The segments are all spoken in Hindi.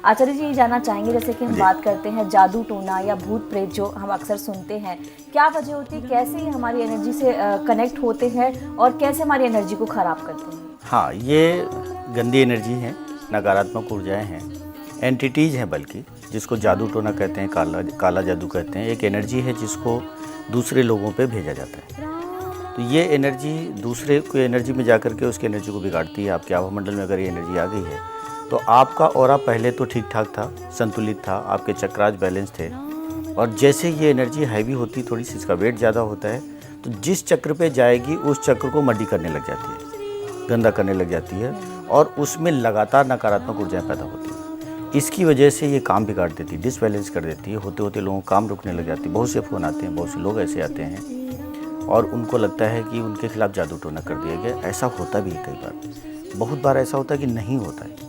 आचार्य जी, ये जानना चाहेंगे जैसे कि हम जी। बात करते हैं जादू टोना या भूत प्रेत जो हम अक्सर सुनते हैं, क्या वजह होती है, कैसे ये हमारी एनर्जी से कनेक्ट होते हैं और कैसे हमारी एनर्जी को खराब करते हैं? हाँ, ये गंदी एनर्जी है, नकारात्मक ऊर्जाएं हैं, एंटिटीज़ हैं बल्कि, जिसको जादू टोना कहते हैं, काला काला जादू कहते हैं। एक एनर्जी है जिसको दूसरे लोगों पे भेजा जाता है। तो ये एनर्जी दूसरे को एनर्जी में जा कर के उसकी एनर्जी को बिगाड़ती है। आपके आभामंडल में अगर ये एनर्जी आ गई है तो आपका ऑरा पहले तो ठीक ठाक था, संतुलित था, आपके चक्रास बैलेंस थे, और जैसे ये एनर्जी हैवी होती, थोड़ी सी इसका वेट ज़्यादा होता है, तो जिस चक्र पे जाएगी उस चक्र को मड्डी करने लग जाती है, गंदा करने लग जाती है, और उसमें लगातार नकारात्मक ऊर्जाएं पैदा होती हैं। इसकी वजह से ये काम बिगाड़ देती है, डिसबैलेंस कर देती है, होते होते लोगों का काम रुकने लग जाती है। बहुत से फ़ोन आते हैं, बहुत से लोग ऐसे आते हैं और उनको लगता है कि उनके खिलाफ जादू टोना कर दिया गया। ऐसा होता भी है कई बार, बहुत बार ऐसा होता है कि नहीं होता है,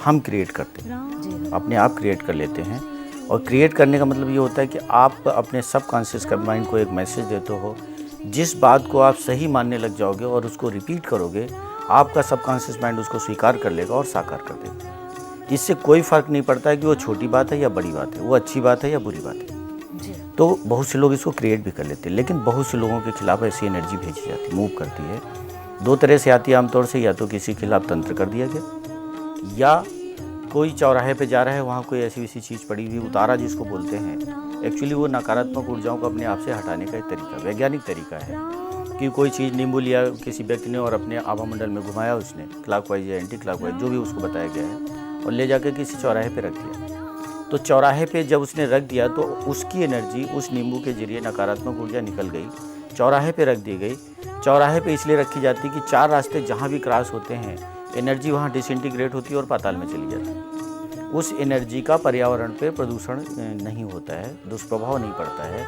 हम क्रिएट करते हैं, अपने आप क्रिएट कर लेते हैं। और क्रिएट करने का मतलब ये होता है कि आप अपने सबकॉन्शियस माइंड को एक मैसेज देते हो, जिस बात को आप सही मानने लग जाओगे और उसको रिपीट करोगे, आपका सबकॉन्शियस माइंड उसको स्वीकार कर लेगा और साकार कर देगा। इससे कोई फ़र्क नहीं पड़ता है कि वो छोटी बात है या बड़ी बात है, वो अच्छी बात है या बुरी बात है। तो बहुत से लोग इसको क्रिएट भी कर लेते हैं, लेकिन बहुत से लोगों के खिलाफ ऐसी एनर्जी भेजी जाती है, मूव करती है। दो तरह से आती है आमतौर से, या तो किसी के खिलाफ तंत्र कर दिया गया, या कोई चौराहे पे जा रहा है, वहाँ कोई ऐसी वैसी चीज़ पड़ी हुई, उतारा जिसको बोलते हैं। एक्चुअली वो नकारात्मक ऊर्जाओं को अपने आप से हटाने का एक तरीका, वैज्ञानिक तरीका है कि कोई चीज़ नींबू लिया किसी व्यक्ति ने और अपने आभामंडल में घुमाया उसने, क्लॉकवाइज या एंटी क्लॉकवाइज, जो भी उसको बताया गया है, और ले जाकर किसी चौराहे पे रख दिया। तो चौराहे पे जब उसने रख दिया तो उसकी एनर्जी उस नींबू के जरिए नकारात्मक ऊर्जा निकल गई, चौराहे पे रख दी गई। चौराहे पे इसलिए रखी जाती है कि चार रास्ते जहाँ भी क्रॉस होते हैं, एनर्जी वहाँ डिसइंटीग्रेट होती है और पाताल में चली जाती है। उस एनर्जी का पर्यावरण पे प्रदूषण नहीं होता है, दुष्प्रभाव नहीं पड़ता है।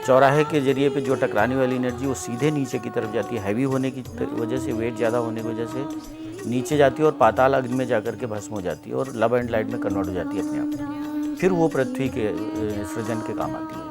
चौराहे के जरिए पे जो टकराने वाली एनर्जी वो सीधे नीचे की तरफ जाती है, हैवी होने की वजह से, वेट ज़्यादा होने की वजह से नीचे जाती है और पाताल अग्नि में जाकर के भस्म हो जाती है और लव एंड लाइट में कन्वर्ट हो जाती है अपने आप। फिर वो पृथ्वी के सृजन के काम आती है।